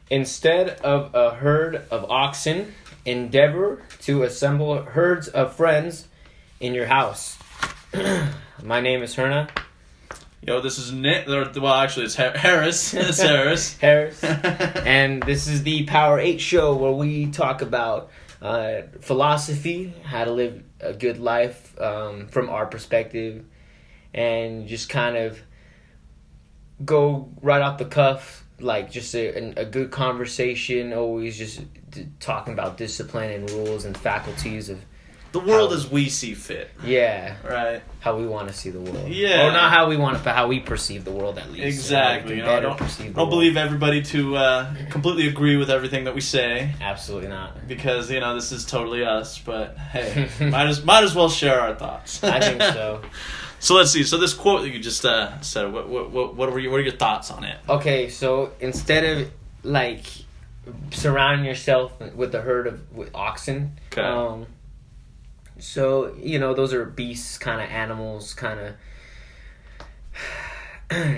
Instead of a herd of oxen, endeavor to assemble herds of friends in your house. My name is Herna. Yo, this is Nick. Well, actually, it's Harris. It's Harris. Harris. And this is the Power 8 show where we talk about philosophy, how to live a good life from our perspective, and just kind of go right off the cuff, like just a good conversation, always just talking about discipline and rules and faculties of the world as we see fit. Yeah. Right. How we want to see the world. Yeah. Or not how we want it, but how we perceive the world at least. Exactly. I don't believe everybody to completely agree with everything that we say. Absolutely not. Because, this is totally us, but hey, might as well share our thoughts. I think so. So let's see. So this quote that you just said, what are your thoughts on it? Okay, so instead of like surrounding yourself with a herd with oxen, okay. So, those are beasts, kind of animals, kind of...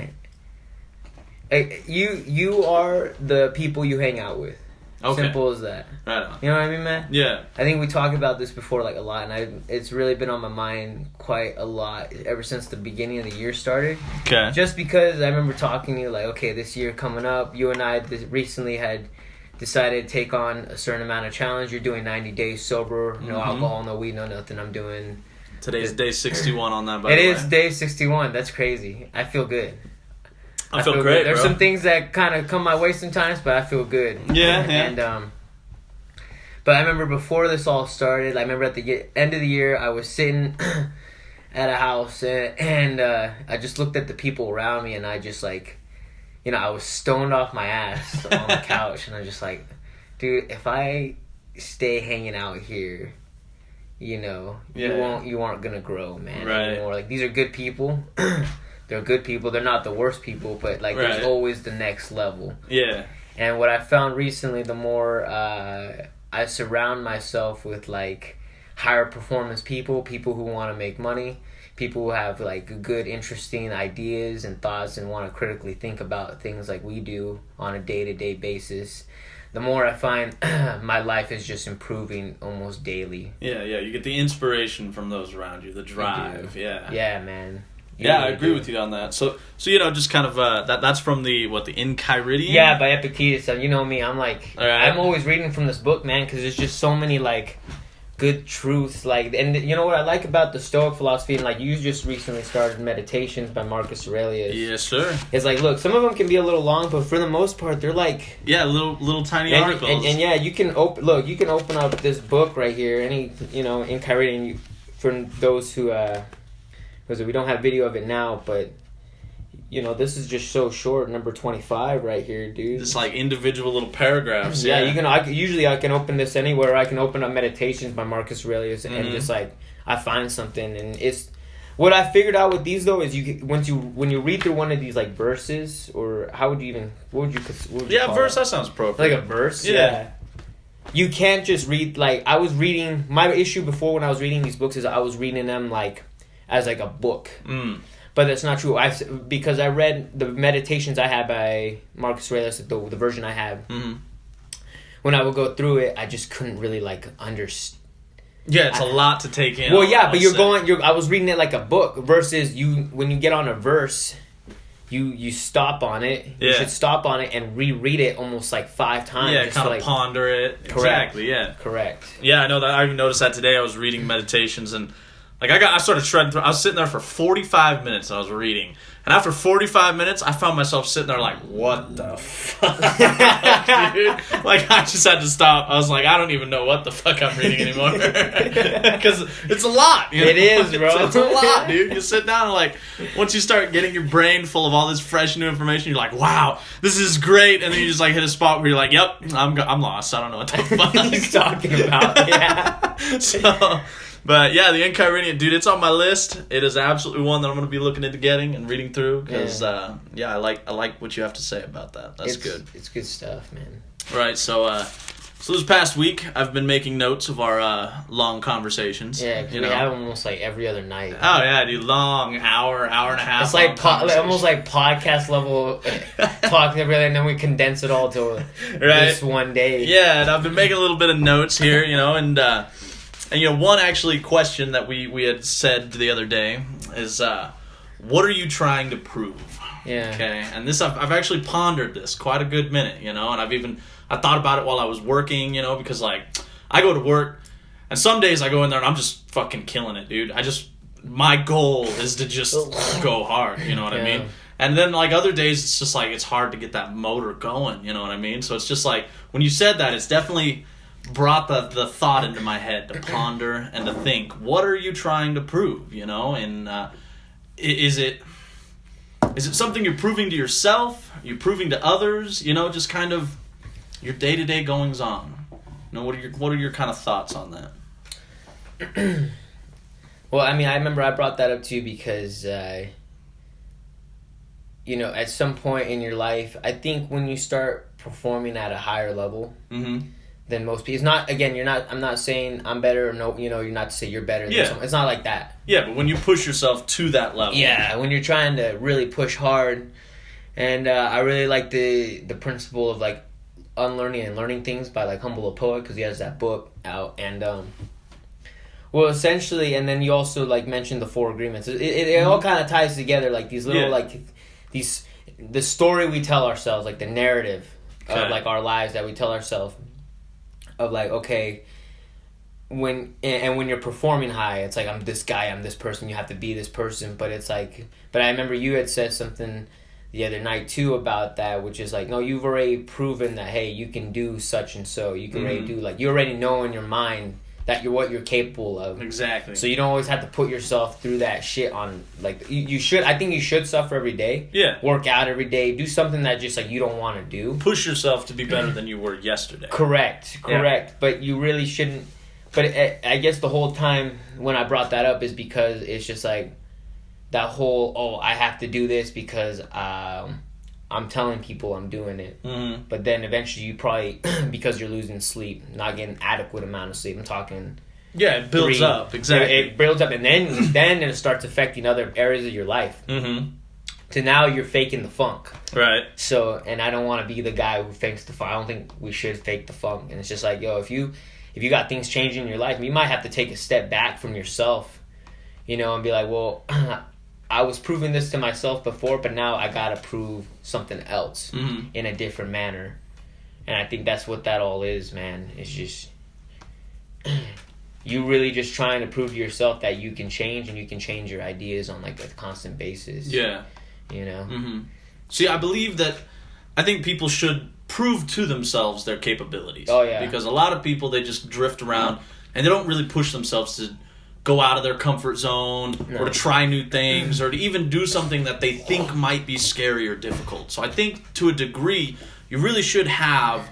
you are the people you hang out with. Okay. Simple as that. Right on. You know what I mean, man? Yeah. I think we talked about this before, like, a lot, and it's really been on my mind quite a lot ever since the beginning of the year started. Okay. Just because I remember talking to you, like, okay, this year coming up, you and I recently had decided to take on a certain amount of challenge. You're doing 90 days sober, no alcohol, no weed, no nothing. I'm doing... Today's day 61 on that, by the way. It is day 61. That's crazy. I feel good. I feel great, good. There's bro. some things that kind of come my way sometimes, but I feel good. Yeah. And, but I remember before this all started, I remember at the end of the year, I was sitting at a house, and I just looked at the people around me, and I just, like... I was stoned off my ass on the couch, and I'm just like, dude, if I stay hanging out here, you aren't gonna grow, man. Right. Anymore. Like, these are good people. They're good people. They're not the worst people, but like, right. There's always the next level. Yeah. And what I found recently, the more I surround myself with like higher performance people who want to make money. People who have like good, interesting ideas and thoughts and want to critically think about things like we do on a day-to-day basis. The more I find my life is just improving almost daily. Yeah, you get the inspiration from those around you, the drive. Yeah. Yeah, man. Yeah, I agree with you on that. So just kind of that's from the Enchiridion? Yeah, by Epictetus. You know me, I'm like, right. I'm always reading from this book, man, because there's just so many like good truths, like, and you know what I like about the Stoic philosophy, and like you just recently started Meditations by Marcus Aurelius. Yes, sir. It's like, look, some of them can be a little long, but for the most part, they're like little tiny articles. And yeah, you can open up this book right here, Enchiridion, for those who because we don't have video of it now, but. This is just so short. Number 25 right here, dude. Just like individual little paragraphs. Yeah, I can open this anywhere. I can open up Meditations by Marcus Aurelius, and just like I find something, and it's what I figured out with these though is when you read through one of these like verses, or what would you call verse. It? That sounds appropriate. Like a verse. Yeah. You can't just read like I was reading. My issue before when I was reading these books is I was reading them like as like a book. But that's not true. Because I read the Meditations I had by Marcus Aurelius, the version I have. Mm-hmm. When I would go through it, I just couldn't really like understand. Yeah, it's a lot to take in. Well, yeah, but I was reading it like a book. Versus when you get on a verse, you stop on it. Yeah. You should stop on it and reread it almost like 5 times. Yeah, kind of ponder it. Correct. Exactly. Yeah. Correct. Yeah, I know that. I even noticed that today. I was reading Meditations and. Like, I started shredding through. I was sitting there for 45 minutes and I was reading. And after 45 minutes, I found myself sitting there like, what the fuck? Dude? Like, I just had to stop. I was like, I don't even know what the fuck I'm reading anymore. Because it's a lot. It is, bro. It's a lot, dude. You sit down and, like, once you start getting your brain full of all this fresh new information, you're like, wow, this is great. And then you just, like, hit a spot where you're like, yep, I'm lost. I don't know what the fuck he's talking about. Yeah. So... But yeah, the Enchiridion, dude, it's on my list. It is absolutely one that I'm going to be looking into getting and reading through because, I like what you have to say about that. That's good. It's good stuff, man. Right, so So this past week, I've been making notes of our long conversations. Yeah, 'cause we have them almost like every other night. Oh yeah, dude, long hour and a half. It's like almost like podcast level talk every day, and then we condense it all to this one day. Yeah, and I've been making a little bit of notes here, and one actually question that we had said the other day is, what are you trying to prove? Yeah. Okay, and this I've actually pondered this quite a good minute, and I thought about it while I was working, because like I go to work, and some days I go in there and I'm just fucking killing it, dude. My goal is to just go hard, you know what I mean? And then like other days it's just like it's hard to get that motor going, you know what I mean? So it's just like when you said that, it's definitely brought the thought into my head to ponder and to think, what are you trying to prove, and is it something you're proving to yourself? You're proving to others? Just kind of your day-to-day goings on. What are your kind of thoughts on that? Well, I mean, I remember I brought that up to you because, at some point in your life, I think when you start performing at a higher level than most people, it's not. Again, I'm not saying I'm better or no. You're not to say you're better. Than someone. It's not like that. Yeah, but when you push yourself to that level. Yeah, when you're trying to really push hard, and I really like the principle of like unlearning and learning things by like Humble a Poet, because he has that book out, and well, essentially, and then you also like mentioned the 4 agreements. It all kind of ties together, like these little the story we tell ourselves, like the narrative of like our lives that we tell ourselves, of like, okay, when you're performing high, it's like, I'm this guy, I'm this person, you have to be this person, but it's like, but I remember you had said something the other night too about that, which is like, no, you've already proven that, hey, you can do such and so, you can already do, like, you already know in your mind that you're what you're capable of. Exactly. So you don't always have to put yourself through that shit on, like, you should, I think you should suffer every day. Yeah. Work out every day. Do something that just, like, you don't want to do. Push yourself to be better than you were yesterday. Correct. Yeah. But you really shouldn't, but I guess the whole time when I brought that up is because it's just, like, that whole, I have to do this because I'm telling people I'm doing it. Mm-hmm. But then eventually you probably, because you're losing sleep, not getting adequate amount of sleep. I'm talking... Yeah, it builds up. Exactly. It builds up, and then it starts affecting other areas of your life. Mm-hmm. So now you're faking the funk. Right. So, and I don't want to be the guy who fakes the funk. I don't think we should fake the funk. And it's just like, if you got things changing in your life, you might have to take a step back from yourself, and be like, well... I was proving this to myself before, but now I gotta prove something else in a different manner. And I think that's what that all is, man. It's just you really just trying to prove to yourself that you can change, and you can change your ideas on like a constant basis. Yeah. Mm-hmm. See, I think people should prove to themselves their capabilities. Oh yeah. Because a lot of people, they just drift around and they don't really push themselves to go out of their comfort zone or to try new things or to even do something that they think might be scary or difficult. So I think to a degree, you really should have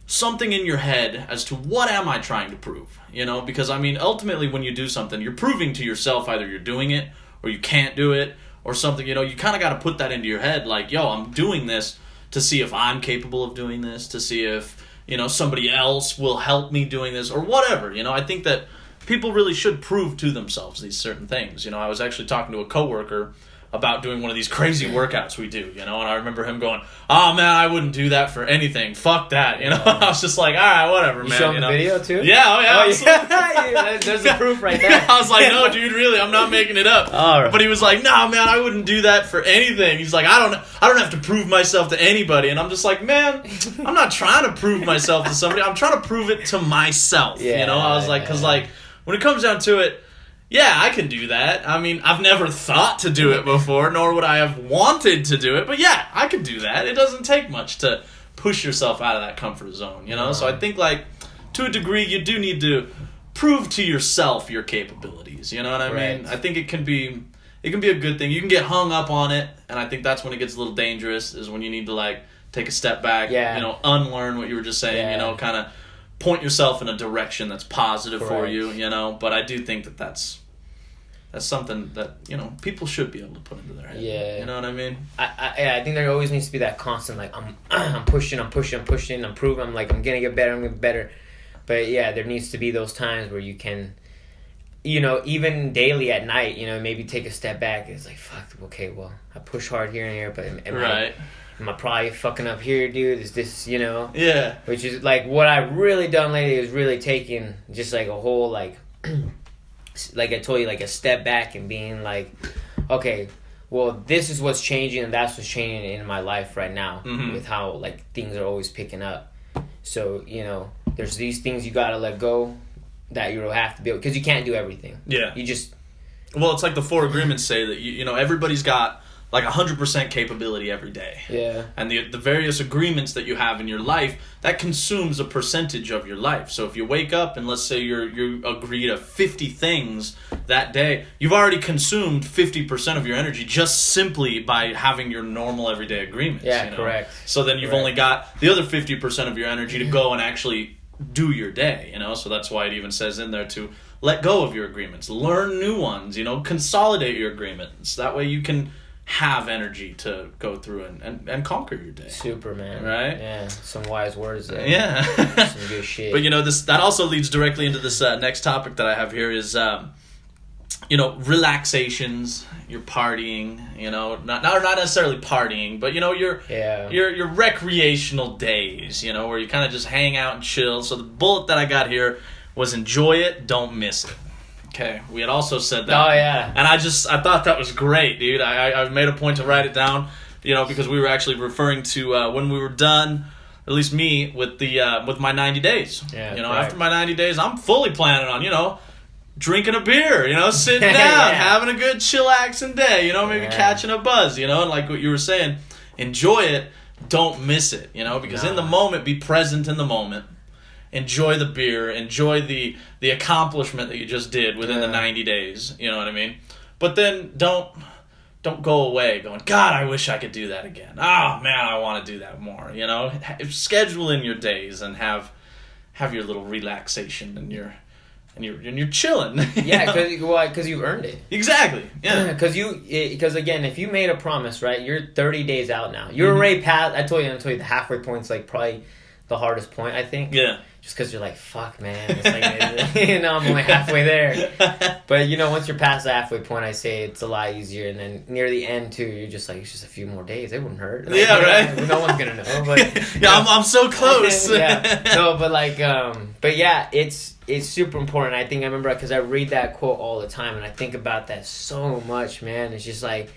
something in your head as to what am I trying to prove, because I mean, ultimately when you do something, you're proving to yourself either you're doing it or you can't do it or something, you kind of got to put that into your head. Like, I'm doing this to see if I'm capable of doing this, to see if, somebody else will help me doing this or whatever. I think that people really should prove to themselves these certain things. I was actually talking to a coworker about doing one of these crazy workouts we do, and I remember him going, "Oh man, I wouldn't do that for anything. Fuck that." I was just like, "All right, whatever, man." You show him the video too? Yeah, yeah. There's the proof right there. I was like, "No, dude, really, I'm not making it up." All right. But he was like, "No, man, I wouldn't do that for anything." He's like, "I don't have to prove myself to anybody." And I'm just like, "Man, I'm not trying to prove myself to somebody. I'm trying to prove it to myself." Yeah, I was like, because like when it comes down to it, yeah, I can do that. I mean, I've never thought to do it before, nor would I have wanted to do it. But yeah, I could do that. It doesn't take much to push yourself out of that comfort zone, So I think, like, to a degree, you do need to prove to yourself your capabilities. You know what I mean? I think it can be a good thing. You can get hung up on it, and I think that's when it gets a little dangerous, is when you need to, like, take a step back, unlearn what you were just saying, kind of point yourself in a direction that's positive for you, But I do think that's that's something that, people should be able to put into their head. Yeah. You know what I mean? I think there always needs to be that constant, like, I'm pushing, I'm proving, I'm like, I'm gonna get better, I'm gonna get better. But yeah, there needs to be those times where you can, even daily at night, maybe take a step back. It's like, fuck, okay, well, I push hard here and here, but am I probably fucking up here, dude? Is this, Yeah. Which is, like, what I've really done lately is really taking just, like, a whole, like, like I told you, like, a step back and being like, okay, well, this is what's changing and that's what's changing in my life right now with how, like, things are always picking up. So, there's these things you gotta let go that you'll have to be able, because you can't do everything. Yeah. You just... Well, it's like the 4 agreements say that, everybody's got, like, 100% capability every day. Yeah. And the various agreements that you have in your life, that consumes a percentage of your life. So if you wake up and let's say you agree to 50 things that day, you've already consumed 50% of your energy just simply by having your normal everyday agreements. Yeah, correct. So then you've only got the other 50% of your energy to go and actually do your day, So that's why it even says in there to let go of your agreements, learn new ones, consolidate your agreements. That way you can have energy to go through and conquer your day. Super, man. Right? Yeah, some wise words there. Yeah. Some good shit. But that also leads directly into this next topic that I have here is relaxations, you're partying, not necessarily partying, but your recreational days, where you kind of just hang out and chill. So the bullet that I got here was enjoy it, don't miss it. Okay, we had also said that. Oh, yeah. And I thought that was great, dude. I made a point to write it down, because we were actually referring to when we were done, at least me, with with my 90 days. Yeah, After my 90 days, I'm fully planning on, drinking a beer, sitting down, Yeah. having a good chillaxing day, maybe catching a buzz, and like what you were saying, enjoy it, don't miss it, because in the moment, be present in the moment. Enjoy the beer, enjoy the accomplishment that you just did within the 90 days, you know what I mean? But then don't go away going, God, I wish I could do that again. Oh, man, I want to do that more, Schedule in your days and have your little relaxation and you're chilling. Yeah, because you've earned it. Exactly. Yeah. Because again, if you made a promise, right? You're 30 days out now. You're already past. I told you the halfway point's like probably the hardest point, I think. Yeah. Just because you're like, fuck, man. It's like, I'm only halfway there. But once you're past the halfway point, I say it's a lot easier. And then near the end too, you're just like, it's just a few more days. It wouldn't hurt. Like, yeah, right. No one's gonna know. But yeah, I'm so close. Yeah. No, but but yeah, it's super important. I think I remember because I read that quote all the time, and I think about that so much, man. It's just like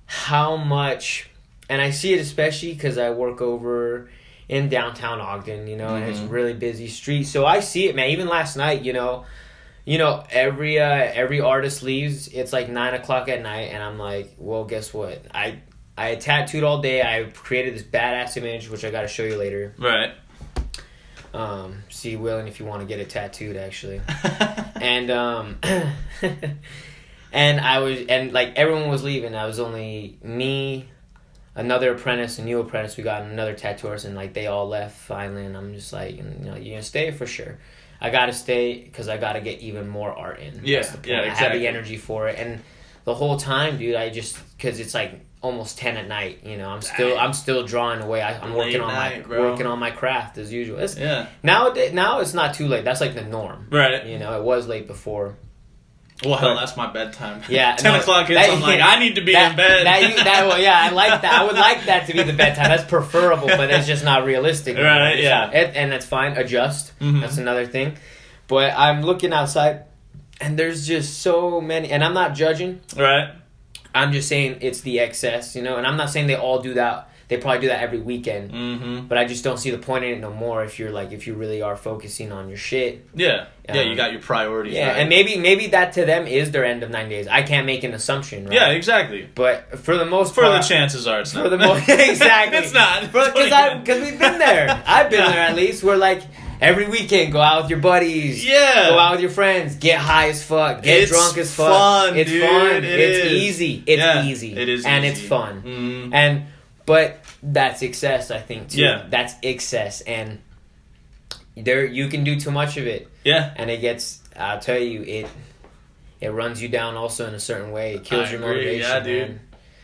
how much, and I see it especially because I work over in downtown Ogden, and it's really busy streets. So I see it, man. Even last night, every artist leaves. It's like 9:00 at night, and I'm like, well, guess what? I tattooed all day. I created this badass image, which I got to show you later. Right. See Willing if you want to get it tattooed, actually. And and like everyone was leaving. I was only me, another apprentice, a new apprentice. We got another tattoo artist, and like they all left finally. And I'm just like, you're gonna stay for sure. I gotta stay because I gotta get even more art in. Yeah, That's the point. yeah, exactly. I have the energy for it, and the whole time, dude, because it's like almost 10 at night. I'm still drawing away. I'm working on my craft as usual. Now it's not too late. That's like the norm. Right. It was late before. Well, hell, that's my bedtime. Yeah, 10:00 hits. I'm like, I need to be in bed. I like that. I would like that to be the bedtime. That's preferable, but it's just not realistic. Right. Yeah. And that's fine. Adjust. Mm-hmm. That's another thing. But I'm looking outside, and there's just so many. And I'm not judging. Right. I'm just saying it's the excess, And I'm not saying they all do that. They probably do that every weekend. Mm-hmm. But I just don't see the point in it no more if you really are focusing on your shit. Yeah. You got your priorities. Yeah, right. and maybe that to them is their end of 9 days. I can't make an assumption, right? Yeah, exactly. But for the most part... For the chances are it's not. For the most... Exactly. It's not. Because we've been there. I've been there at least. We're like... Every weekend, go out with your buddies. Yeah. Go out with your friends. Get high as fuck. Get drunk as fuck. Fun, it's dude. fun. It it's is. easy. It's easy. It is and easy. It's fun. Mm-hmm. But that's excess, I think, too. Yeah. That's excess. And you can do too much of it. Yeah. And it gets... I'll tell you, it runs you down also in a certain way. It kills I your agree. motivation, Yeah, dude. man.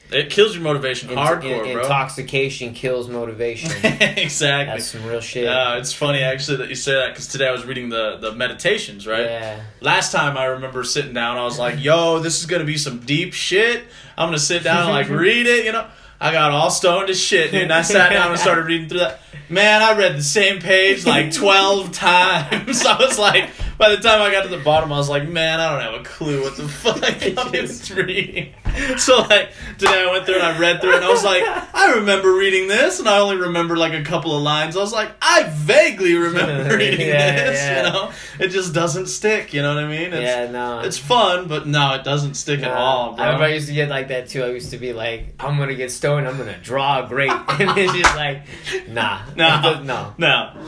It kills your motivation hardcore, bro. Intoxication kills motivation. Exactly. That's some real shit. It's funny actually that you say that because today I was reading the meditations, right? Yeah. Last time I remember sitting down, I was like, "Yo, this is gonna be some deep shit. I'm gonna sit down and like read it." You know, I got all stoned as shit, dude. And I sat down and started reading through that. Man, I read the same page like 12 times. I was like, by the time I got to the bottom, I was like, man, I don't have a clue what the fuck I'm just reading. So, like, today I went through and I read through it, and I was like, I remember reading this, and I only remember like a couple of lines. I was like, I vaguely remember reading this, you know? It just doesn't stick, you know what I mean? It's fun, but no, it doesn't stick at all, bro. I remember I used to get like that too. I used to be like, I'm going to get stoned, I'm going to draw great. And it's just like, nah. No.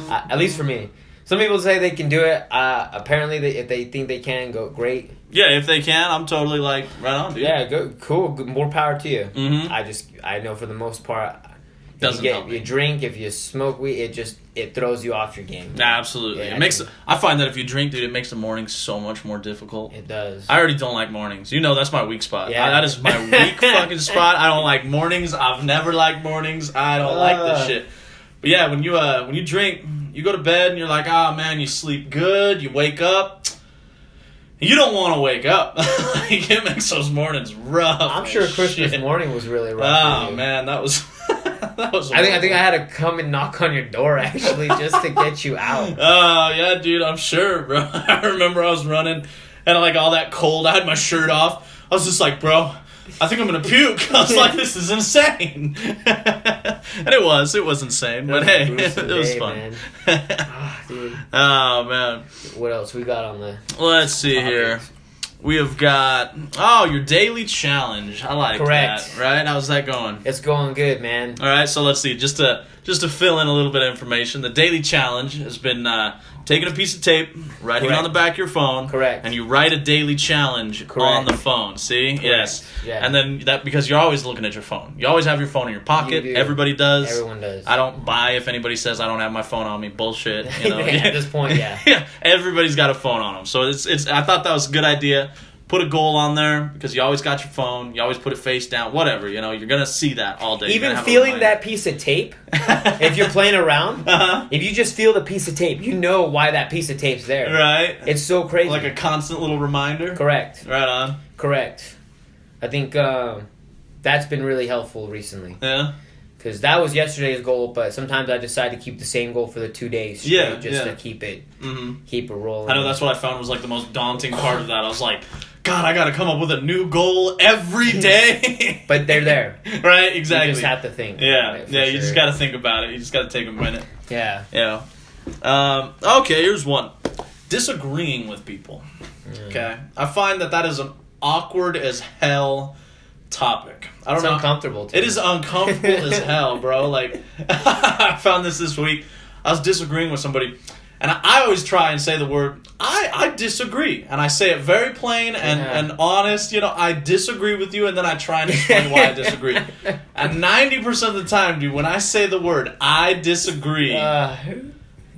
At least for me. Some people say they can do it. Apparently, if they think they can, go great. Yeah, if they can, I'm totally like, right on, dude. Yeah, cool. More power to you. Mm-hmm. I know for the most part, doesn't help me. You drink, if you smoke weed, it throws you off your game. Absolutely. Yeah, I find that if you drink, dude, it makes the mornings so much more difficult. It does. I already don't like mornings. You know, that's my weak spot. Yeah. That is my weak fucking spot. I don't like mornings. I've never liked mornings. I don't like this shit. But yeah, when you drink, you go to bed and you're like, oh man, you sleep good, you wake up. You don't want to wake up. Like, it makes those mornings rough. I'm sure Christmas morning was really rough. Oh man, that was that was. I think I had to come and knock on your door actually just to get you out. Oh yeah, dude, I'm sure, bro. I remember I was running and like all that cold. I had my shirt off. I was just like, bro, I think I'm gonna puke. I was like, this is insane. And it was insane. But hey, it was fun. Dude. Oh man. What else we got on the Let's see here. We have got your daily challenge. I like that. Right? How's that going? It's going good, man. All right, so let's see. Just to fill in a little bit of information, the daily challenge has been taking a piece of tape, writing it on the back of your phone. Correct. And you write a daily challenge on the phone. See? Correct. Yes. Yeah. And then because you're always looking at your phone. You always have your phone in your pocket. You do. Everybody does. Everyone does. I don't buy if anybody says I don't have my phone on me. Bullshit. You know? At this point, yeah. Yeah. Everybody's got a phone on them. So it's. I thought that was a good idea. Put a goal on there because you always got your phone. You always put it face down. Whatever, you know, you're gonna see that all day. Even feeling that piece of tape, if you're playing around, if you just feel the piece of tape, you know why that piece of tape's there. Right. It's so crazy. Like a constant little reminder. Correct. Right on. Correct. I think that's been really helpful recently. Yeah. Because that was yesterday's goal, but sometimes I decide to keep the same goal for the 2 days straight, to keep it rolling. I know that's what I found was like the most daunting part of that. I was like, God, I got to come up with a new goal every day. But they're there. Right, exactly. You just have to think. Yeah, you just got to think about it. You just got to take a minute. Yeah. Yeah. Okay, here's one. Disagreeing with people. Okay. I find that is an awkward as hell topic. I don't know. It's uncomfortable too. It is uncomfortable as hell, bro. Like, I found this week. I was disagreeing with somebody, and I always try and say the word, I disagree. And I say it very plain and honest. You know, I disagree with you, and then I try and explain why I disagree. And 90% of the time, dude, when I say the word, I disagree, bro,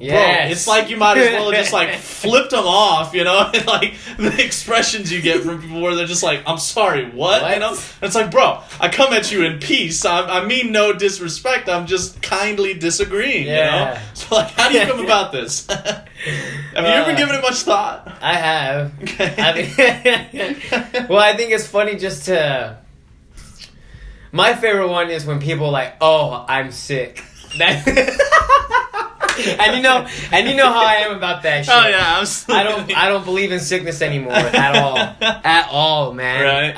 it's like you might as well have just like flipped them off, you know? And like the expressions you get from people where they're just like, I'm sorry, what? You know? And it's like, bro, I come at you in peace. I mean no disrespect. I'm just kindly disagreeing, you know? So like, how do you come about this? Have you ever given it much thought? I have. Okay. I think it's funny just to... My favorite one is when people are like, oh, I'm sick. And you know how I am about that shit. Oh yeah, absolutely. I don't believe in sickness anymore at all, man. Right.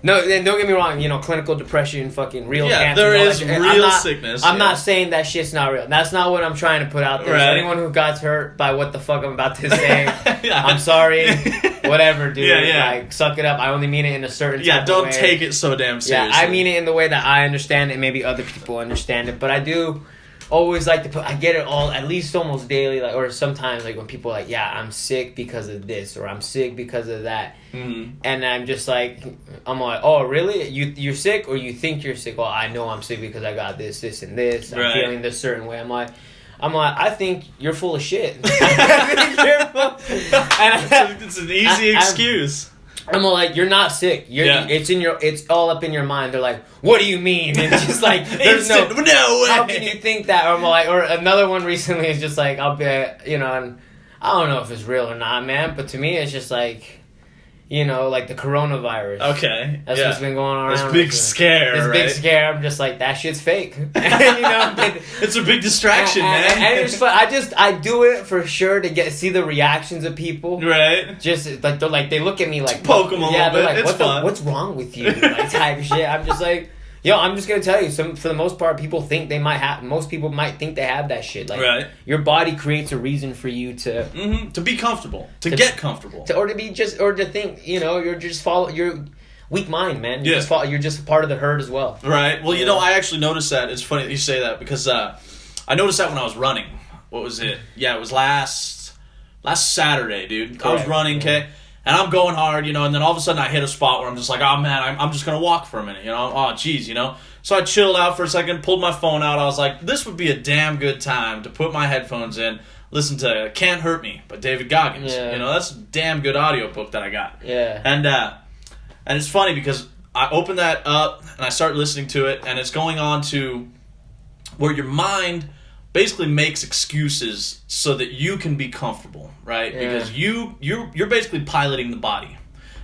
And don't get me wrong. You know, clinical depression, fucking real cancer. There is real sickness. I'm not saying that shit's not real. That's not what I'm trying to put out there. Right. So anyone who got hurt by what the fuck I'm about to say, I'm sorry. Whatever, dude. Yeah. Like, suck it up. I only mean it in a certain type of don't way. take it so damn seriously. Yeah, I mean it in the way that I understand it. Maybe other people understand it, but I do always like to put. I get it all at least almost daily, like, or sometimes like when people are like, yeah, I'm sick because of this, or I'm sick because of that, and I'm just like, I'm like, oh really? You're sick, or you think you're sick? Well, I know I'm sick because I got this, and this. I'm feeling this certain way. I'm like, I think you're full of shit. I think you're full. It's an easy excuse. I'm all like, you're not sick. It's all up in your mind. They're like, what do you mean? And it's just like, there's no way. How can you think that? Or I'm like, or another one recently is just like, I'll be, and I don't know if it's real or not, man. But to me, it's just like, like the coronavirus. Okay. That's what's been going on. This big scare, This big scare. I'm just like, that shit's fake. It's a big distraction, man. And it's fun. I do it for sure to see the reactions of people. Right. Just like they look at me like poke them a little bit. Like, it's fun. What's wrong with you? Like type shit. I'm just like, I'm just gonna tell you. For the most part, people think they might have. Most people might think they have that shit. Like, your body creates a reason for you to to be comfortable, to get comfortable, or to think. You're just you're weak mind, man. You're just part of the herd as well. Right. Well, I actually noticed that. It's funny that you say that because I noticed that when I was running. What was it? Yeah, it was last Saturday, dude. Correct. I was running, okay. And I'm going hard, and then all of a sudden I hit a spot where I'm just like, oh man, I'm just going to walk for a minute, oh geez, So I chilled out for a second, pulled my phone out. I was like, this would be a damn good time to put my headphones in, listen to Can't Hurt Me by David Goggins. Yeah. That's a damn good audiobook that I got. Yeah. And it's funny because I opened that up and I start listening to it, and it's going on to where your mind basically makes excuses so that you can be comfortable, right? Yeah. Because you're basically piloting the body.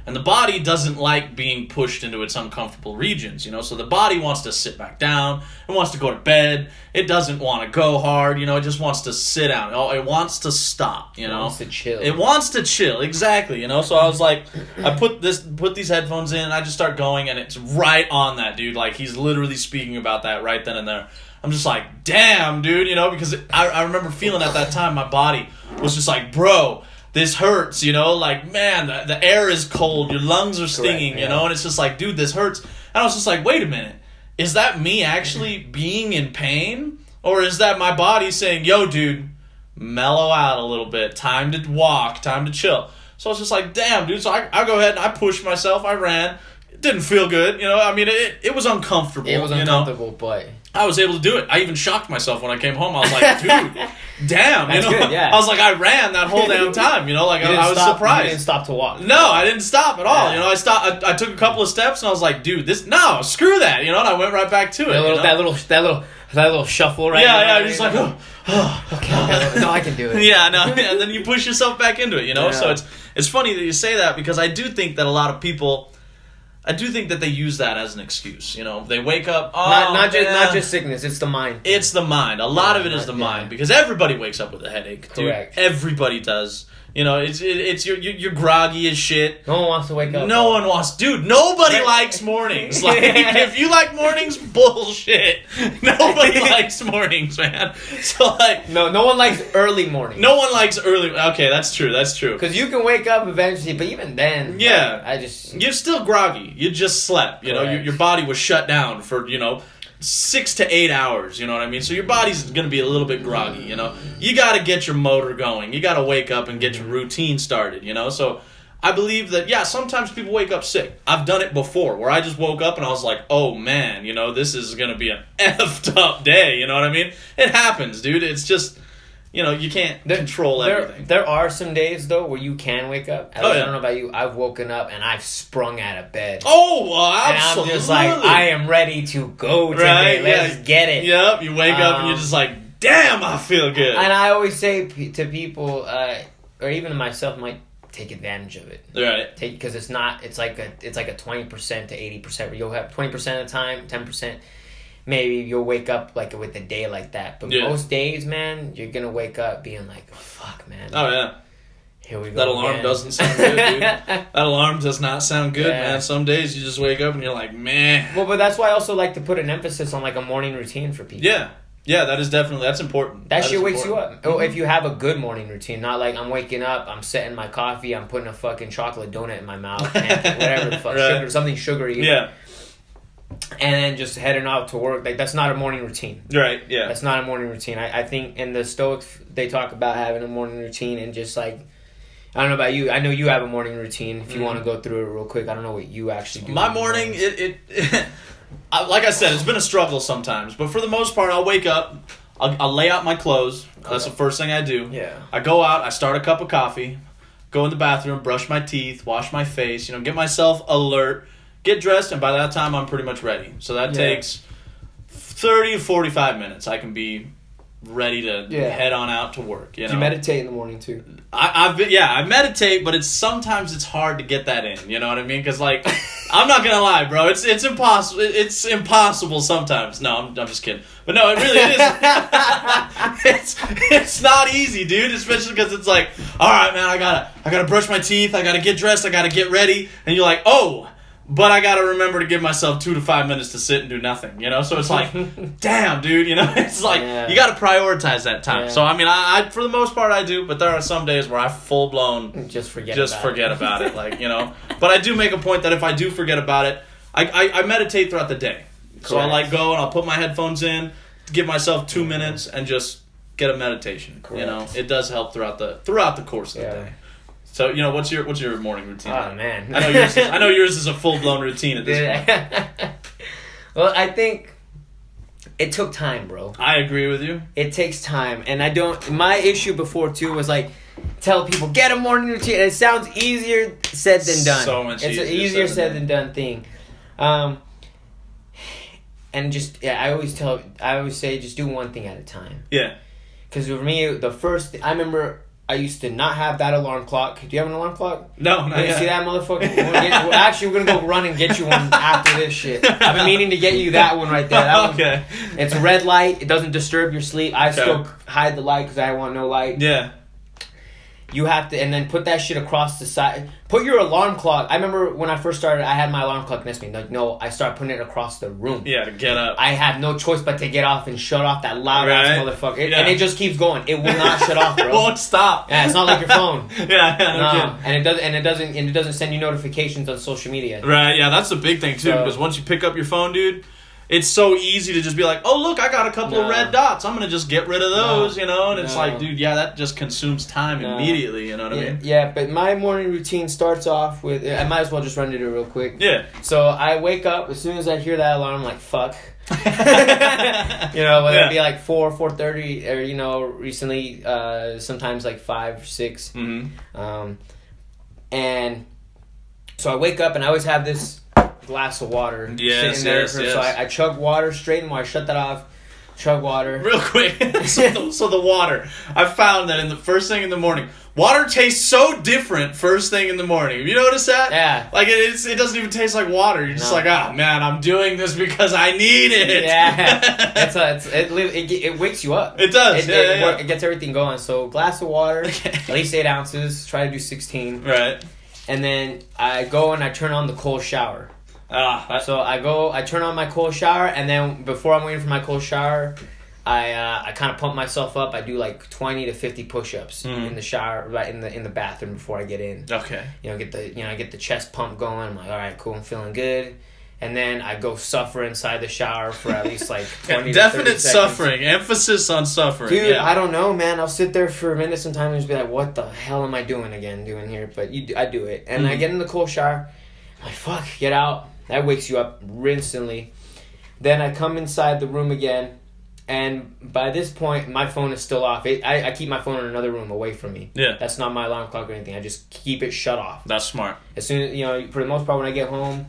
And the body doesn't like being pushed into its uncomfortable regions, So the body wants to sit back down. It wants to go to bed. It doesn't want to go hard, It just wants to sit down. It wants to stop, It wants to chill. It wants to chill, exactly, So I was like, I put these headphones in, and I just start going, and it's right on that, dude. Like, he's literally speaking about that right then and there. I'm just like, damn, dude, because I remember feeling at that time my body was just like, bro, this hurts, like, man, the air is cold, your lungs are stinging, Correct, yeah. And it's just like, dude, this hurts. And I was just like, wait a minute, is that me actually being in pain? Or is that my body saying, yo, dude, mellow out a little bit, time to walk, time to chill? So I was just like, damn, dude, so I go ahead and I pushed myself, I ran. It didn't feel good, I mean, it was uncomfortable. It was uncomfortable, but I was able to do it. I even shocked myself when I came home. I was like, dude, damn. That's good, yeah. I was like, I ran that whole damn time. I was surprised. You didn't stop to walk. No, I didn't stop at all. Yeah. I stopped. I took a couple of steps and I was like, dude, screw that. And I went right back to it. That little shuffle right now. Yeah, you're just like, okay. No, I can do it. Yeah, no, and then you push yourself back into it, Yeah. So it's funny that you say that because I do think that a lot of people, I do think that they use that as an excuse. They wake up. Not just sickness. It's the mind. It's the mind. A lot of it is the mind because everybody wakes up with a headache. Dude. Correct. Everybody does. It's you're groggy as shit. No one wants to wake up. No one wants. Dude, nobody likes mornings. Like if you like mornings, bullshit. Nobody likes mornings, man. So like, no one likes early mornings. No one likes early. Okay, that's true. That's true. Because you can wake up eventually, but even then, you're still groggy. You just slept. Your body was shut down for 6 to 8 hours, you know what I mean? So your body's going to be a little bit groggy, You got to get your motor going. You got to wake up and get your routine started, So I believe that, sometimes people wake up sick. I've done it before where I just woke up and I was like, oh man, this is going to be an effed up day, you know what I mean? It happens, dude. It's just, you can't control everything. There are some days, though, where you can wake up. I don't know about you. I've woken up and I've sprung out of bed. Oh, absolutely. And I'm just like, I am ready to go today. Let's get it. Yep, you wake up and you're just like, damn, I feel good. And I always say to people, or even myself, might take advantage of it. Right. Because it's like a 20% to 80%. You'll have 20% of the time, 10%. Maybe you'll wake up like with a day like that. But most days, man, you're going to wake up being like, oh, fuck, man. Oh, yeah. Here we go. That alarm doesn't sound good, dude. That alarm does not sound good, man. Some days you just wake up and you're like, man. Well, but that's why I also like to put an emphasis on like a morning routine for people. Yeah. Yeah, that's important. That shit wakes you up. Oh, if you have a good morning routine, not like I'm waking up, I'm setting my coffee, I'm putting a fucking chocolate donut in my mouth, and whatever the fuck, something sugary. Yeah. And then just heading out to work. Like, that's not a morning routine. Right, yeah. That's not a morning routine. I think in the Stoics, they talk about having a morning routine and just, like, I don't know about you. I know you have a morning routine. If you want to go through it real quick, I don't know what you actually do. My morning, like I said, it's been a struggle sometimes. But for the most part, I'll wake up, I'll lay out my clothes. That's the first thing I do. Yeah. I go out, I start a cup of coffee. go in the bathroom, brush my teeth, wash my face, get myself alert, get dressed, and by that time I'm pretty much ready. So that takes 30 to 45 minutes. I can be ready to head on out to work. Do you meditate in the morning too? I meditate, but sometimes it's hard to get that in. You know what I mean? Because like, I'm not gonna lie, bro. It's impossible. It's impossible sometimes. No, I'm just kidding. But no, it really is. it's not easy, dude. Especially because it's like, all right, man, I gotta brush my teeth. I gotta get dressed. I gotta get ready. And you're like, oh. But I gotta remember to give myself 2 to 5 minutes to sit and do nothing, So it's like, damn, dude, it's like, you gotta prioritize that time. So, I mean, I for the most part I do, but there are some days where I full blown just forget about it, like, But I do make a point that if I do forget about it, I meditate throughout the day. So I'll go and I'll put my headphones in, give myself 2 minutes and just get a meditation. Correct. It does help throughout the course of the day. So, what's your morning routine? Oh, man. I know yours is a full-blown routine at this point. Well, I think it took time, bro. I agree with you. It takes time. And my issue before, too, was like, tell people, get a morning routine. And it sounds easier said than done. So much easier. It's an easier said than done thing. And just, I always say, just do one thing at a time. Yeah. Because for me, I remember I used to not have that alarm clock. Do you have an alarm clock? No, not yet. You see that motherfucker? We're going to go run and get you one after this shit. I've been meaning to get you that one right there. That okay. It's a red light. It doesn't disturb your sleep. I still hide the light because I want no light. Yeah. You have to, and then put that shit across the side. Put your alarm clock. I remember when I first started, I had my alarm clock next to me. Like, no, I started putting it across the room. Yeah, to get up. I have no choice but to get off and shut off that loud ass motherfucker. And it just keeps going. It will not shut off, bro. It won't stop. Yeah, it's not like your phone. No. And it doesn't send you notifications on social media. Right, yeah, that's the big thing too, because once you pick up your phone, dude, it's so easy to just be like, oh, look, I got a couple of red dots. I'm going to just get rid of those, And it's like, dude, that just consumes time immediately, you know what I mean? Yeah, but my morning routine starts off with, I might as well just run it real quick. Yeah. So I wake up, as soon as I hear that alarm, I'm like, fuck. Whether it be like 4:30, or, recently, sometimes like 5 or 6. Mm-hmm. And so I wake up and I always have this glass of water sitting there. So I chug water straight in while I shut that off. Chug water. Real quick. so the water. I found that in the first thing in the morning, water tastes so different first thing in the morning. Have you noticed that? Yeah. Like it doesn't even taste like water. You're just like, man, I'm doing this because I need it. Yeah. It wakes you up. It does. It gets everything going. So glass of water, at least 8 ounces. Try to do 16. Right. And then I go and I turn on the cold shower. So I turn on my cold shower, and then before I'm waiting for my cold shower, I kind of pump myself up. I do like 20 to 50 push-ups in the shower, right in the bathroom before I get in. Okay. Get the chest pump going. I'm like, all right, cool, I'm feeling good. And then I go suffer inside the shower for at least like 20 definite to 30 seconds. Suffering. Emphasis on suffering. Dude, I don't know, man. I'll sit there for a minute sometimes and just be like, what the hell am I doing here? But I do it. And I get in the cold shower. I'm like, fuck, get out. That wakes you up instantly. Then I come inside the room again, and by this point, my phone is still off. I keep my phone in another room away from me. Yeah. That's not my alarm clock or anything. I just keep it shut off. That's smart. As soon as, for the most part, when I get home,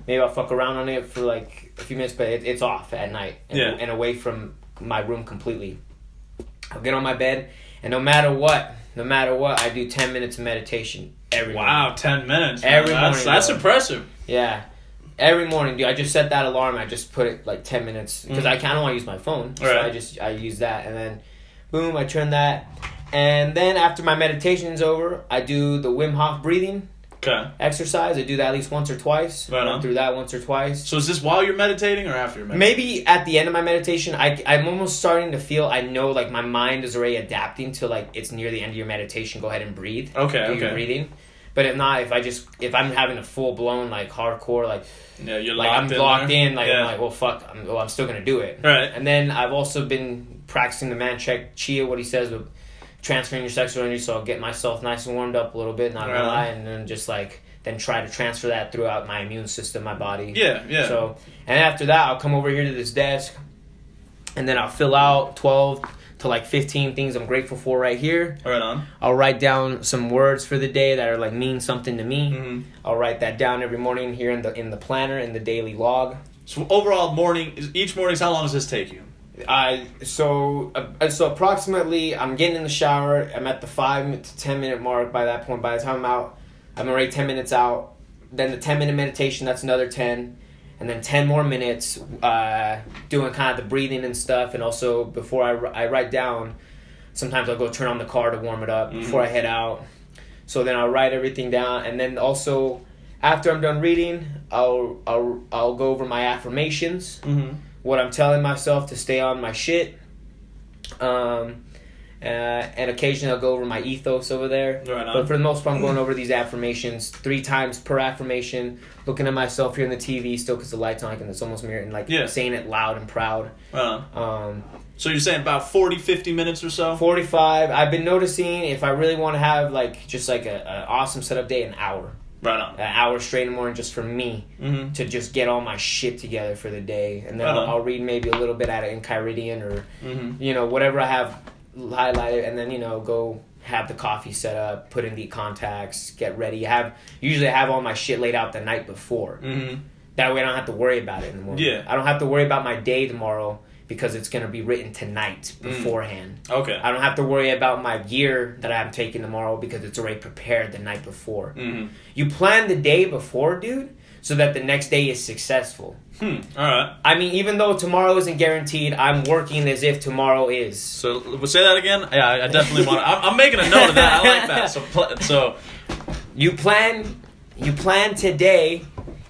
maybe I'll fuck around on it for like a few minutes, but it's off at night and away from my room completely. I'll get on my bed, and no matter what, I do 10 minutes of meditation every morning. Wow, 10 minutes. Every morning. That's impressive. Yeah. Every morning, dude. I just set that alarm. I just put it like 10 minutes because I kind of want to use my phone. So I use that, and then boom, I turn that. And then after my meditation's over, I do the Wim Hof breathing exercise. I do that at least once or twice. Run through that once or twice. So is this while you're meditating or after you're meditating? Maybe at the end of my meditation, I'm almost starting to feel, I know like my mind is already adapting to like it's near the end of your meditation. Go ahead and breathe. Do your breathing. But if not, if I'm having a full blown like hardcore like you're like locked locked in like I'm like, well fuck, I'm still gonna do it. Right. And then I've also been practicing the Manchek Chia, what he says with transferring your sexual energy, so I'll get myself nice and warmed up a little bit, not gonna lie, and then just like then try to transfer that throughout my immune system, my body. Yeah. So and after that I'll come over here to this desk and then I'll fill out 12 to like 15 things I'm grateful for right here. Right on. I'll write down some words for the day that are like mean something to me. Mm-hmm. I'll write that down every morning here in the planner, in the daily log. So overall, each morning's how long does this take you? So approximately, I'm getting in the shower. I'm at the 5 to 10 minute mark by that point. By the time I'm out, I'm already 10 minutes out. Then the 10-minute meditation, that's another 10. And then 10 more minutes doing kind of the breathing and stuff. And also, before I write down, sometimes I'll go turn on the car to warm it up before I head out. So then I'll write everything down. And then also, after I'm done reading, I'll go over my affirmations. Mm-hmm. What I'm telling myself to stay on my shit. And occasionally I'll go over my ethos over there. Right on. But for the most part, I'm going over these affirmations 3 times per affirmation, looking at myself here on the TV still because the light's on and it's almost mirrored, and like saying it loud and proud. Right on. So you're saying about 40, 50 minutes or so? 45. I've been noticing if I really want to have like just like an awesome setup day, an hour. Right on. An hour straight in the morning just for me to just get all my shit together for the day. And then I'll read maybe a little bit at it in Kyridian or, whatever I have highlighted, and then, go have the coffee set up, put in the contacts, get ready. Usually I have all my shit laid out the night before. Mm-hmm. That way I don't have to worry about it in the morning. Yeah. I don't have to worry about my day tomorrow because it's going to be written tonight beforehand. Okay. I don't have to worry about my gear that I'm taking tomorrow because it's already prepared the night before. Mm-hmm. You plan the day before, dude, so that the next day is successful. All right. I mean, even though tomorrow isn't guaranteed, I'm working as if tomorrow is. So, say that again? Yeah, I definitely want to. I'm making a note of that. I like that. So You plan today,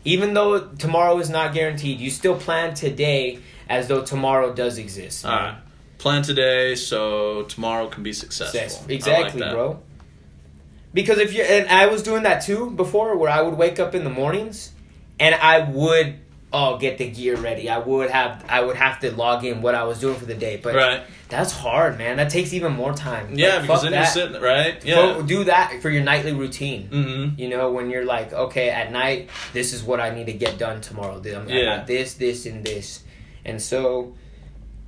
even though tomorrow is not guaranteed, you still plan today as though tomorrow does exist. All right. Plan today so tomorrow can be successful. Exactly, bro. Because and I was doing that too before, where I would wake up in the mornings and I would get the gear ready. I would have to log in what I was doing for the day. But that's hard, man. That takes even more time. Yeah, because then you're sitting, right? Yeah. Do that for your nightly routine. Mm-hmm. When you're like, okay, at night, this is what I need to get done tomorrow. I got this, and this. And so,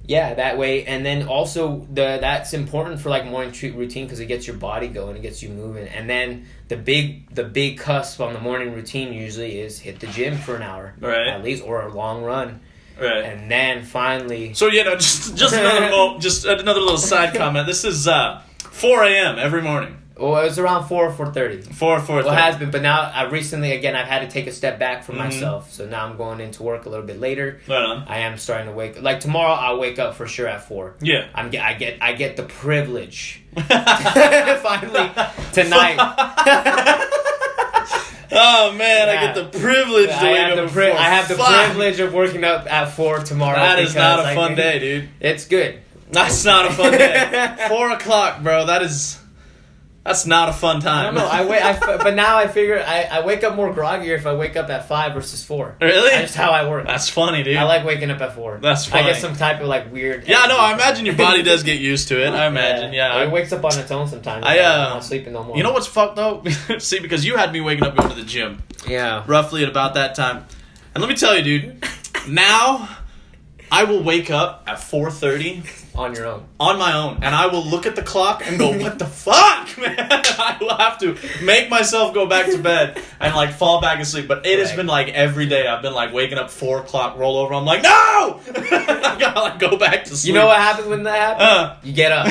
yeah, that way. And then also, that's important for like morning routine because it gets your body going, it gets you moving. And then the big cusp on the morning routine usually is hit the gym for an hour, at least, or a long run. Right. And then finally. So just another little side comment. This is 4 a.m. every morning. Well, it was around 4 or 4:30. 4:30. Well, it has been, but now I've had to take a step back for myself. So now I'm going into work a little bit later. Right on. I am starting to wake. Like tomorrow, I'll wake up for sure at 4. Yeah. I get the privilege finally tonight. Oh man, I get the privilege to wake up at 4. I have the privilege of waking up at 4 tomorrow. That is not a fun day, dude. It's good. That's not a fun day. 4 o'clock, bro. That's not a fun time. I don't know. But now I figure I wake up more groggier if I wake up at 5 versus 4. Really? That's just how I work. That's funny, dude. I like waking up at 4. That's funny. I get some type of like weird. Yeah, no, I imagine your body does get used to it. I imagine, yeah. It wakes up on its own sometimes. I'm not sleeping no more. You know what's fucked though? See, because you had me waking up going to the gym. Yeah. Roughly at about that time. And let me tell you, dude, now I will wake up at 4:30. On your own. On my own. And I will look at the clock and go, what the fuck, man? I will have to make myself go back to bed and like fall back asleep. But it has been like every day. I've been like waking up 4 o'clock, roll over. I'm like, no! I gotta like go back to sleep. You know what happens when that happens? You get up.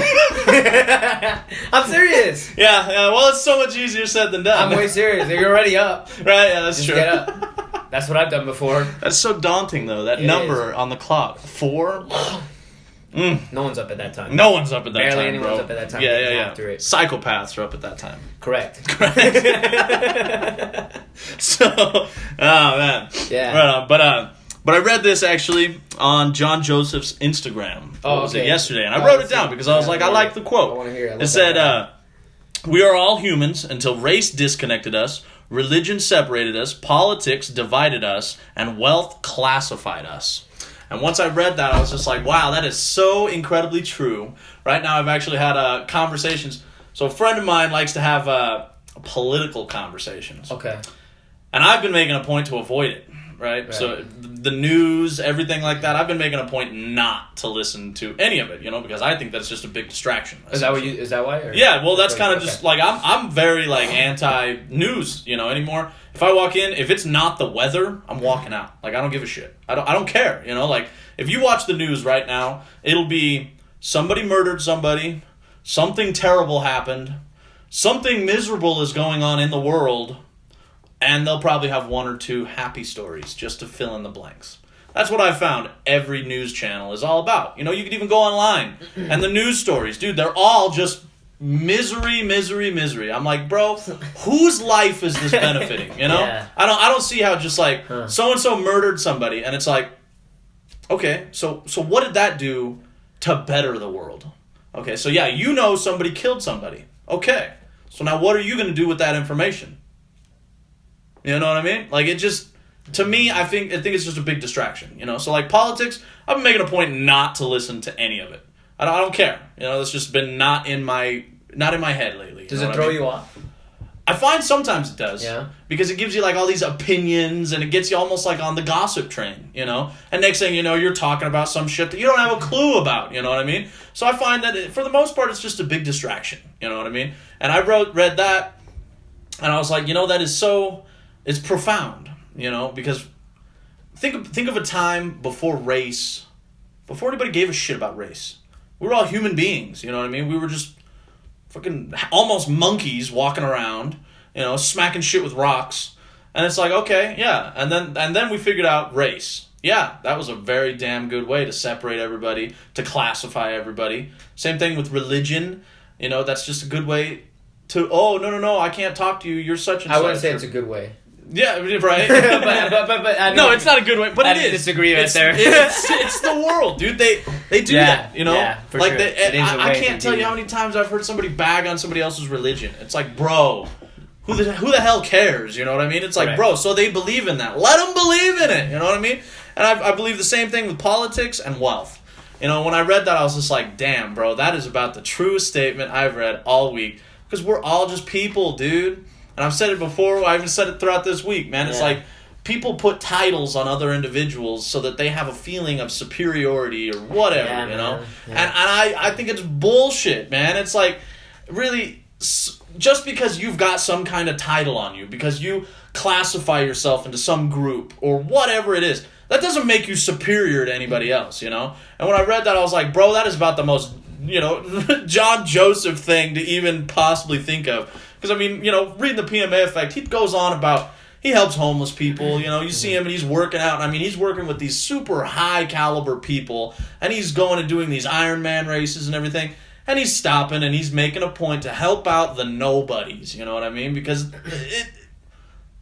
I'm serious. Yeah, well, it's so much easier said than done. I'm way serious. You're already up. Right, yeah, that's true. Get up. That's what I've done before. That's so daunting, though. That number on the clock. 4. No one's up at that time. No one's up at that time, Barely anyone's up at that time. Yeah. Psychopaths are up at that time. Correct. So, oh man. Yeah. Right on. But I read this actually on John Joseph's Instagram. Was it yesterday? And I wrote it down because I was like, I like the quote. I want to hear it. It said, "We are all humans until race disconnected us, religion separated us, politics divided us, and wealth classified us." And once I read that, I was just like, wow, that is so incredibly true. Right now, I've actually had conversations. So a friend of mine likes to have political conversations. Okay. And I've been making a point to avoid it. right? So the news, everything like that, I've been making a point not to listen to any of it, because I think that's just a big distraction. Is that why? Or? Yeah, well, that's kind of just like I'm very like anti-news, anymore. If I walk in, if it's not the weather, I'm walking out. Like I don't give a shit. I don't care, Like if you watch the news right now, it'll be somebody murdered somebody, something terrible happened, something miserable is going on in the world. And they'll probably have one or two happy stories just to fill in the blanks. That's what I've found every news channel is all about. You could even go online and the news stories, dude, they're all just misery, misery, misery. I'm like, bro, whose life is this benefiting? Yeah. I don't see how just like so-and-so murdered somebody and it's like, okay, so what did that do to better the world? Okay, so yeah, somebody killed somebody. Okay, so now what are you going to do with that information? You know what I mean? Like, it just, to me, I think it's just a big distraction, So, like, politics, I've been making a point not to listen to any of it. I don't care. It's just been not in my head lately. Does it throw you off? I find sometimes it does. Yeah. Because it gives you, like, all these opinions, and it gets you almost, like, on the gossip train, And next thing you know, you're talking about some shit that you don't have a clue about, you know what I mean? So I find that, for the most part, it's just a big distraction, you know what I mean? And I read that, and I was like, that is so... It's profound, because think of a time before anybody gave a shit about race. We were all human beings, you know what I mean? We were just fucking almost monkeys walking around, smacking shit with rocks. And it's like, okay, yeah. And then we figured out race. Yeah, that was a very damn good way to separate everybody, to classify everybody. Same thing with religion. That's just a good way to, oh, no, I can't talk to you. You're such and such. I wouldn't say it's a good way. Yeah, right. but I mean, no, it's not a good way, but I it is. Disagree right there. It's the world, dude. They do that, Yeah, for like sure. I can't tell you how many times I've heard somebody bag on somebody else's religion. It's like, bro, who the hell cares? You know what I mean? It's like, bro, so they believe in that. Let them believe in it. You know what I mean? And I believe the same thing with politics and wealth. When I read that, I was just like, damn, bro, that is about the truest statement I've read all week. Because we're all just people, dude. And I've said it before, I even said it throughout this week, man. It's like people put titles on other individuals so that they have a feeling of superiority or whatever, Yeah. And I think it's bullshit, man. It's like, really, just because you've got some kind of title on you, because you classify yourself into some group or whatever it is, that doesn't make you superior to anybody else, And when I read that, I was like, bro, that is about the most, John Joseph thing to even possibly think of. Because, I mean, reading the PMA Effect, he goes on about, he helps homeless people, you see him and he's working out. I mean, he's working with these super high caliber people, and he's going and doing these Ironman races and everything, and he's stopping and he's making a point to help out the nobodies, you know what I mean? Because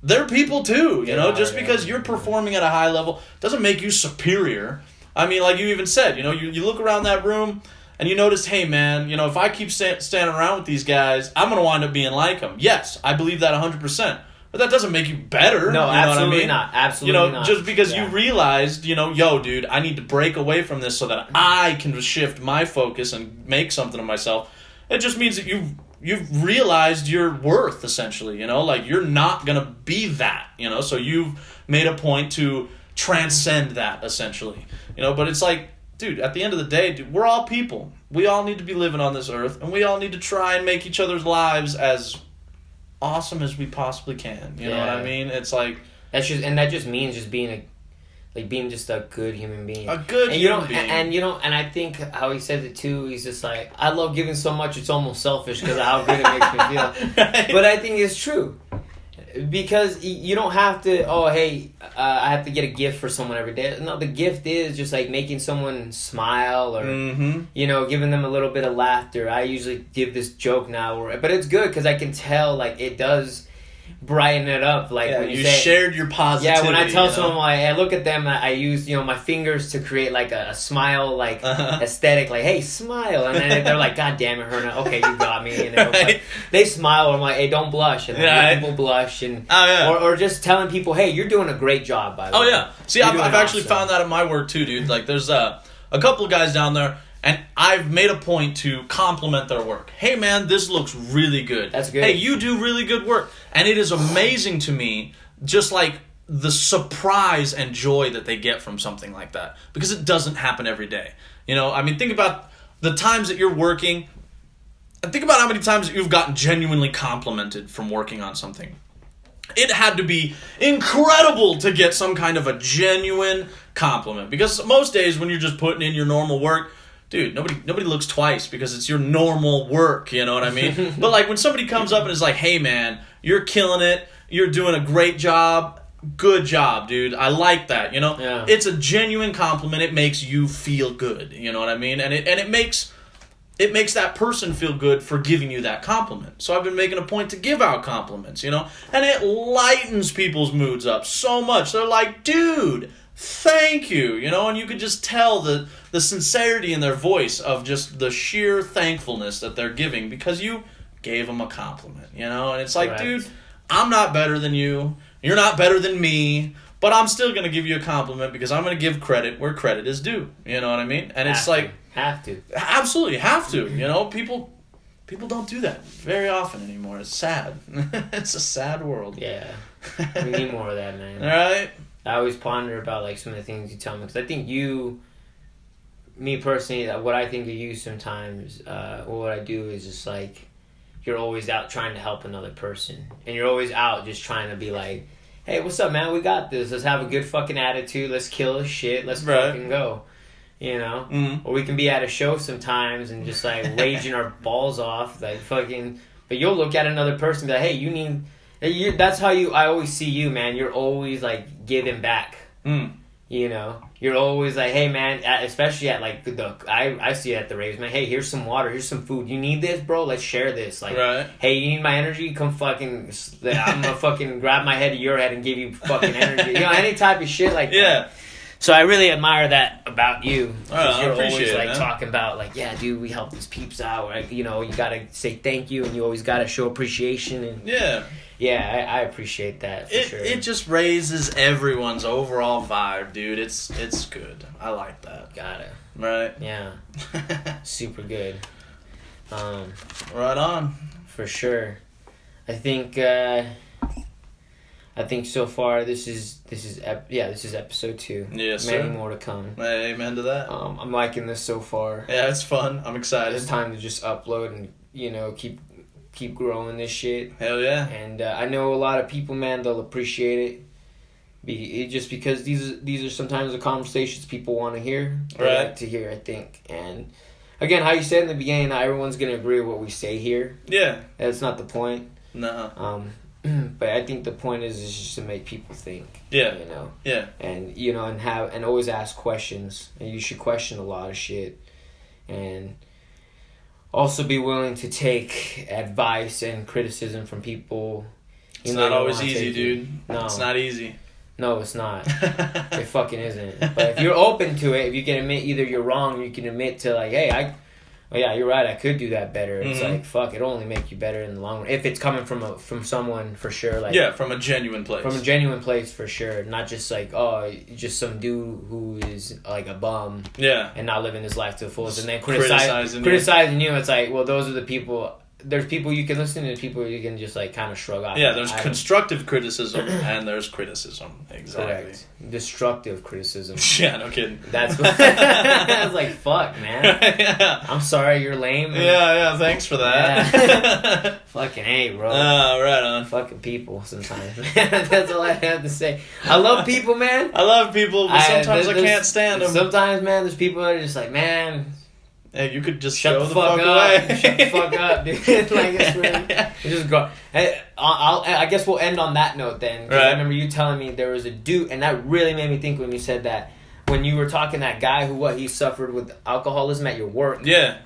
they're people too, just because you're performing at a high level doesn't make you superior. I mean, like you even said, you look around that room, and you notice, hey, man, if I keep standing around with these guys, I'm going to wind up being like them. Yes, I believe that 100%. But that doesn't make you better. No, absolutely not. Absolutely not. Just because you realized, yo, dude, I need to break away from this so that I can shift my focus and make something of myself. It just means that you've realized your worth, essentially, Like, you're not going to be that, So you've made a point to transcend that, essentially. But it's like, dude, at the end of the day, dude, we're all people. We all need to be living on this earth, and we all need to try and make each other's lives as awesome as we possibly can. You know what I mean? It's like that just means just being being just a good human being. A good human being. And I think how he said it too, he's just like, I love giving so much it's almost selfish because of how good it makes me feel. Right. But I think it's true. Because you don't have to, I have to get a gift for someone every day. No, the gift is just like making someone smile or, giving them a little bit of laughter. I usually give this joke now, but it's good because I can tell like it does brighten it up. Like when you shared your positivity. Yeah, when I tell someone, I look at them, I use my fingers to create like a smile, like aesthetic, like hey, smile, and then they're like, God damn it, Herna, okay, you got me, like, they smile. I'm like, hey, don't blush, and people blush, and or just telling people, hey, you're doing a great job, by the way. Oh yeah, see, I've actually found that in my work too, dude. Like, there's a couple of guys down there. And I've made a point to compliment their work. Hey, man, this looks really good. That's good. Hey, you do really good work. And it is amazing to me, just like the surprise and joy that they get from something like that, because it doesn't happen every day. You know, I mean, think about the times that you're working, and think about how many times that you've gotten genuinely complimented from working on something. It had to be incredible to get some kind of a genuine compliment, because most days when you're just putting in your normal work, dude, nobody looks twice because it's your normal work, you know what I mean? But like when somebody comes up and is like, hey man, you're killing it, you're doing a great job, good job, dude, I like that, you know? Yeah. It's a genuine compliment. It makes you feel good, you know what I mean? And it makes that person feel good for giving you that compliment. So I've been making a point to give out compliments, you know? And it lightens people's moods up so much. They're like, dude, thank you, you know? And you could just tell the sincerity in their voice of just the sheer thankfulness that they're giving because you gave them a compliment, you know? And it's like, Correct. dude, I'm not better than you. You're not better than me. But I'm still going to give you a compliment because I'm going to give credit where credit is due. You know what I mean? And it's like... Have to. Absolutely, have to. You know, people don't do that very often anymore. It's sad. It's a sad world. Yeah. We need more of that, man. All right? I always ponder about like some of the things you tell me, because I think me personally, what I think of you sometimes, or what I do is just like, you're always out trying to help another person. And you're always out just trying to be like, hey, what's up, man? We got this. Let's have a good fucking attitude. Let's kill this shit. Let's fucking go. You know? Mm-hmm. Or we can be at a show sometimes and just like raging our balls off. Like fucking... But you'll look at another person and be like, hey, you need... That's how I always see you, man. You're always like giving back. Mm. You know? You're always like, hey, man, especially at like I see it at the raves, man. Hey, here's some water. Here's some food. You need this, bro? Let's share this. Like, right. Hey, you need my energy? Come fucking... I'm gonna fucking grab my head to your head and give you fucking energy. You know, any type of shit like Yeah. that. So I really admire that about you. I You're appreciate always it, like man. talking about like, yeah, dude, we help these peeps out. Like, you know, you gotta say thank you, and you always gotta show appreciation. And Yeah. yeah, I appreciate that for sure. It just raises everyone's overall vibe, dude. It's good. I like that. Gotta. Right? Yeah. Super good. Right on. For sure. I think so far this is episode 2. Yes, Many sir. more to come. Hey, amen to that. I'm liking this so far. Yeah, it's fun. I'm excited. It's time to just upload and, you know, keep growing this shit. Hell yeah. And I know a lot of people, man, they'll appreciate it. Just because these are sometimes the conversations people want to hear. They Right. like to hear, I think. And again, how you said in the beginning, not everyone's gonna agree with what we say here. Yeah. That's not the point. No. But I think the point is just to make people think. Yeah. You know. Yeah. And you know, and always ask questions. And you should question a lot of shit. And also be willing to take advice and criticism from people. It's not always easy, dude. No. It's not easy. No, it's not. It fucking isn't. But if you're open to it, if you can admit either you're wrong or you can admit to like, hey, yeah, you're right, I could do that better. It's Mhm. like, fuck, it'll only make you better in the long run. If it's coming from someone for sure. Like, yeah, from a genuine place. from a genuine place for sure. Not just like, oh, just some dude who is like a bum Yeah. and not living his life to the fullest. And then Criticizing criticizing you. It's like, well, those are the people... There's people you can listen to, there's people you can just like kind of shrug off. Yeah, there's constructive criticism and there's criticism. Exactly. Correct. Destructive criticism. Yeah, no kidding. That's what I was like, fuck, man. Yeah. I'm sorry you're lame. Yeah, thanks for that. Yeah. Fucking A, bro. Right on. Fucking people sometimes. That's all I have to say. I love people, man. I love people, but sometimes I there's- can't stand them. Sometimes, man, there's people that are just like, man, Hey, you could just shut go the fuck up. away. Shut the fuck up, dude. Like, it's really, just go. Hey, I guess we'll end on that note then. 'Cause Right. I remember you telling me there was a dude, and that really made me think when you said that. When you were talking that guy he suffered with alcoholism at your work. Yeah.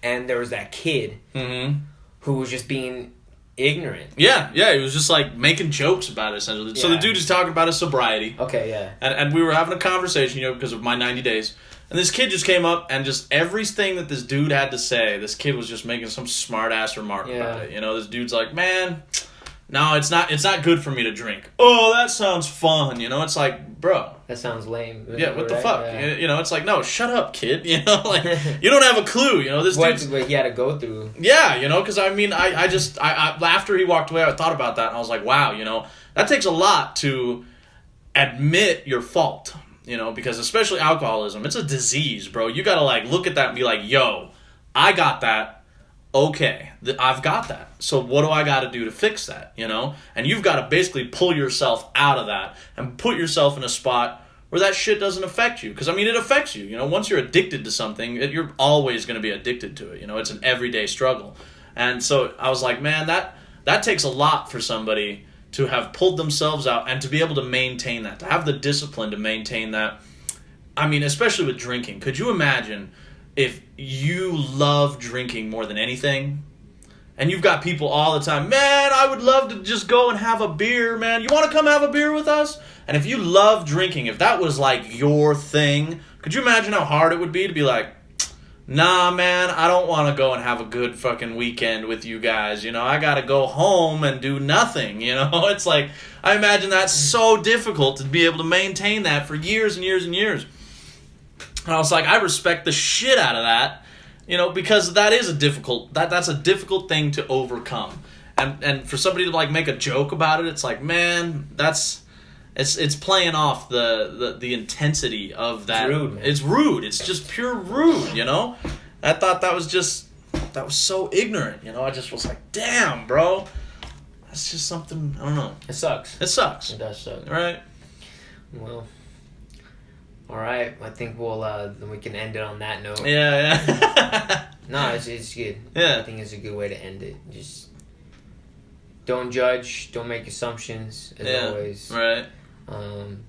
And there was that kid Mm-hmm. who was just being ignorant. Yeah, he was just like making jokes about it essentially. So the Yeah. dude is talking about his sobriety. Okay, yeah. And we were having a conversation, you know, because of my 90 days. And this kid just came up and just everything that this dude had to say, this kid was just making some smart ass remark about it. You know, this dude's like, man, no, it's not good for me to drink. Oh, that sounds fun. You know, it's like, bro. That sounds lame. Yeah, what the Right? fuck? Yeah. You know, it's like, no, shut up, kid. You know, like, you don't have a clue. You know, this dude's... What he had to go through. Yeah, you know, because I mean, I after he walked away, I thought about that and I was like, wow, you know, that takes a lot to admit your fault, because especially alcoholism, it's a disease, bro. You gotta like look at that and be like, yo, I got that. Okay, I've got that. So what do I got to do to fix that, And you've got to basically pull yourself out of that and put yourself in a spot where that shit doesn't affect you. Because, it affects you. Once you're addicted to something, you're always going to be addicted to it. It's an everyday struggle. And so I was like, man, that takes a lot for somebody to have pulled themselves out and to be able to maintain that, to have the discipline to maintain that. Especially with drinking. Could you imagine if you love drinking more than anything, and you've got people all the time, man, I would love to just go and have a beer, man. You want to come have a beer with us? And if you love drinking, if that was like your thing, could you imagine how hard it would be to be like, nah, man, I don't want to go and have a good fucking weekend with you guys. I got to go home and do nothing, It's like, I imagine that's so difficult to be able to maintain that for years and years and years. And I was like, I respect the shit out of that, because that is that's a difficult thing to overcome. And for somebody to like make a joke about it, it's like, man, it's playing off the intensity of that. It's rude, man. It's rude. It's just pure rude, I thought that was so ignorant, I just was like, damn, bro. That's just something, I don't know. It sucks. It sucks. It does suck. Right? Well, all right. I think then we can end it on that note. Yeah. No, it's good. Yeah. I think it's a good way to end it. Just don't judge. Don't make assumptions, as always. Right.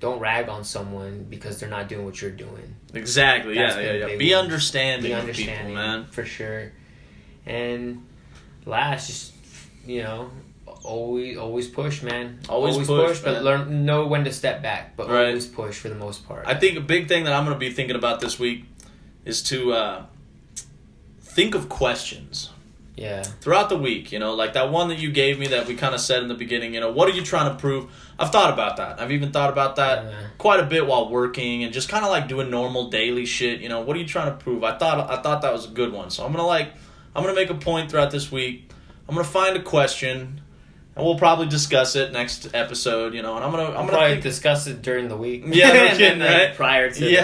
Don't rag on someone because they're not doing what you're doing. Exactly. That's Yeah. Be understanding of people, man. For sure. And last, just, always push, man. Always push, but know when to step back. But always push for the most part. I think a big thing that I'm going to be thinking about this week is to think of questions. Yeah. Throughout the week, like that one that you gave me that we kind of said in the beginning, what are you trying to prove? I've thought about that. I've even thought about that quite a bit while working and just kind of like doing normal daily shit. What are you trying to prove? I thought that was a good one. So I'm going to make a point throughout this week. I'm going to find a question. And we'll probably discuss it next episode, and I'm gonna probably discuss it during the week. Yeah, no kidding, right? Prior to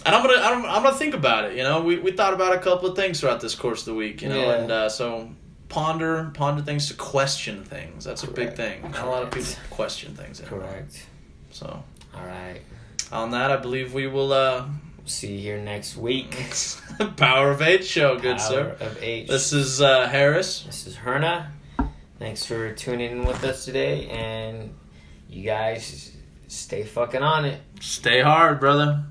and I'm gonna think about it. We thought about a couple of things throughout this course of the week, and so ponder things, to question things. That's a big thing. Not a lot of people question things anymore. Correct. So all right. On that, I believe we will see you here next week. Power of H show, good sir. Power of H. This is Harris. This is Herna. Thanks for tuning in with us today, and you guys stay fucking on it. Stay hard, brother.